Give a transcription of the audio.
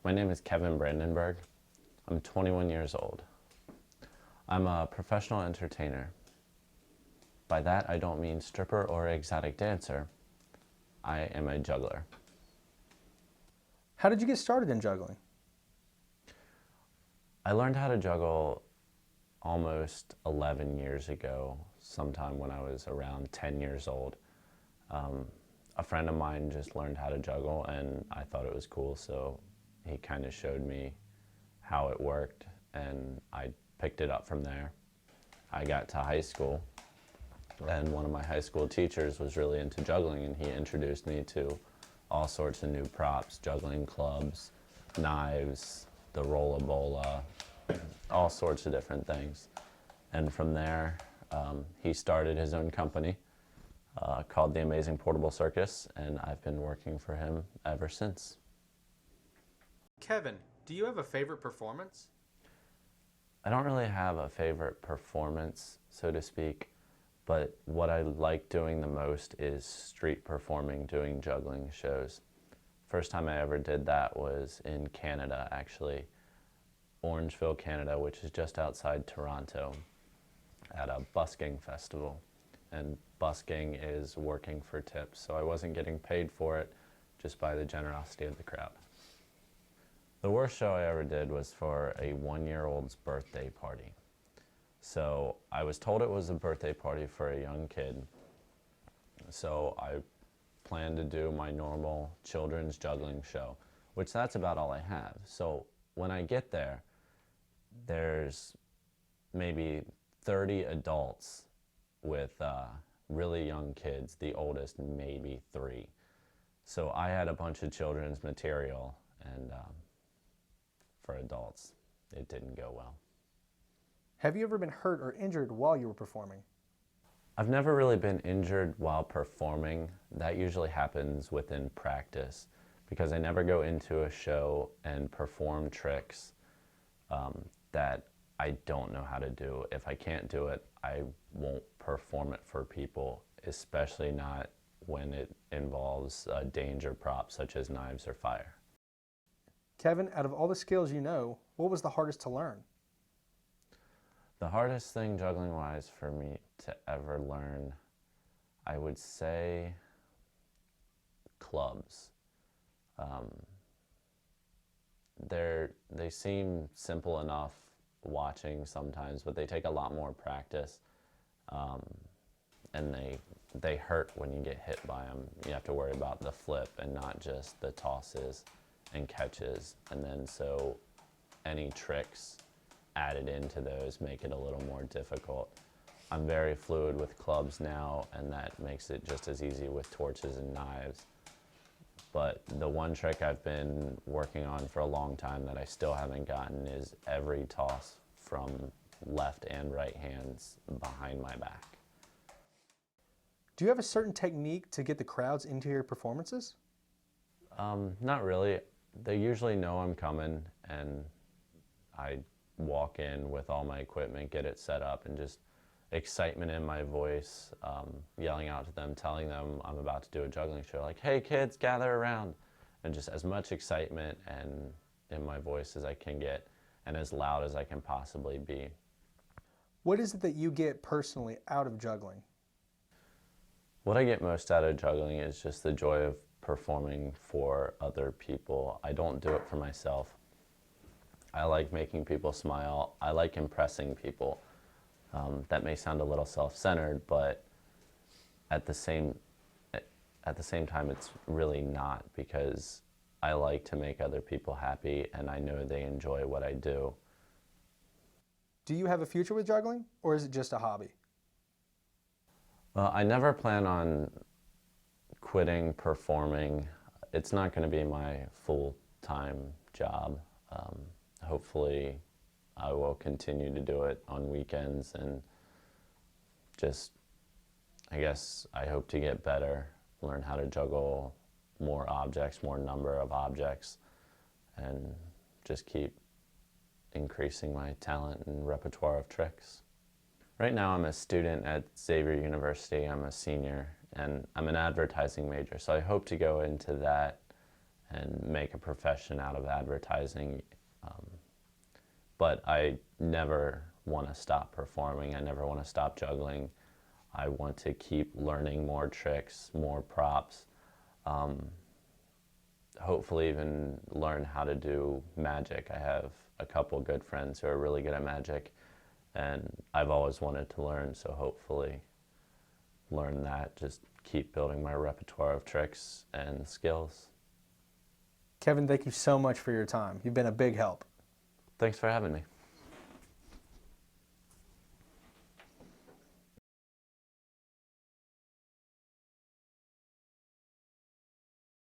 My name is Kevin Brandenburg. I'm 21 years old. I'm a professional entertainer. By that, I don't mean stripper or exotic dancer. I am a juggler. How did you get started in juggling? I learned how to juggle almost 11 years ago, sometime when I was around 10 years old. A friend of mine just learned how to juggle and I thought it was cool, so he kind of showed me how it worked and I picked it up from there. I got to high school and one of my high school teachers was really into juggling and he introduced me to all sorts of new props, juggling clubs, knives, the rollabola, all sorts of different things. And from there, he started his own company called The Amazing Portable Circus, and I've been working for him ever since. Kevin, do you have a favorite performance? I don't really have a favorite performance, so to speak, but what I like doing the most is street performing, doing juggling shows. First time I ever did that was in Canada, actually, Orangeville, Canada, which is just outside Toronto, at a busking festival. And busking is working for tips, so I wasn't getting paid for it, just by the generosity of the crowd. The worst show I ever did was for a one-year-old's birthday party. So I was told it was a birthday party for a young kid, so I planned to do my normal children's juggling show, which that's about all I have. So when I get there, there's maybe 30 adults with really young kids, the oldest maybe 3. So I had a bunch of children's material, and for adults, it didn't go well. Have you ever been hurt or injured while you were performing? I've never really been injured while performing. That usually happens within practice because I never go into a show and perform tricks that I don't know how to do. If I can't do it, I won't perform it for people, especially not when it involves danger props such as knives or fire. Kevin, out of all the skills you know, what was the hardest to learn? The hardest thing juggling-wise for me to ever learn, I would say clubs. They seem simple enough watching sometimes, but they take a lot more practice, and they hurt when you get hit by them. You have to worry about the flip and not just the tosses and catches, and then so any tricks added into those make it a little more difficult. I'm very fluid with clubs now, and that makes it just as easy with torches and knives. But the one trick I've been working on for a long time that I still haven't gotten is every toss from left and right hands behind my back. Do you have a certain technique to get the crowds into your performances? Not really. They usually know I'm coming, and I walk in with all my equipment, get it set up, and just excitement in my voice, yelling out to them, telling them I'm about to do a juggling show, like, hey kids, gather around, and just as much excitement and in my voice as I can get, and as loud as I can possibly be. What is it that you get personally out of juggling? What I get most out of juggling is just the joy of performing for other people. I don't do it for myself. I like making people smile. I like impressing people. That may sound a little self-centered, but at the same time, it's really not, because I like to make other people happy, and I know they enjoy what I do. Do you have a future with juggling, or is it just a hobby? Well, I never plan on quitting performing. It's not going to be my full-time job. Hopefully, I will continue to do it on weekends, and just, I guess, I hope to get better, learn how to juggle more objects, more number of objects, and just keep increasing my talent and repertoire of tricks. Right now I'm a student at Xavier University. I'm a senior, and I'm an advertising major, so I hope to go into that and make a profession out of advertising. But I never want to stop performing. I never want to stop juggling. I want to keep learning more tricks, more props. Hopefully even learn how to do magic. I have a couple good friends who are really good at magic, and I've always wanted to learn, so hopefully learn that, just keep building my repertoire of tricks and skills. Kevin, thank you so much for your time. You've been a big help. Thanks for having me.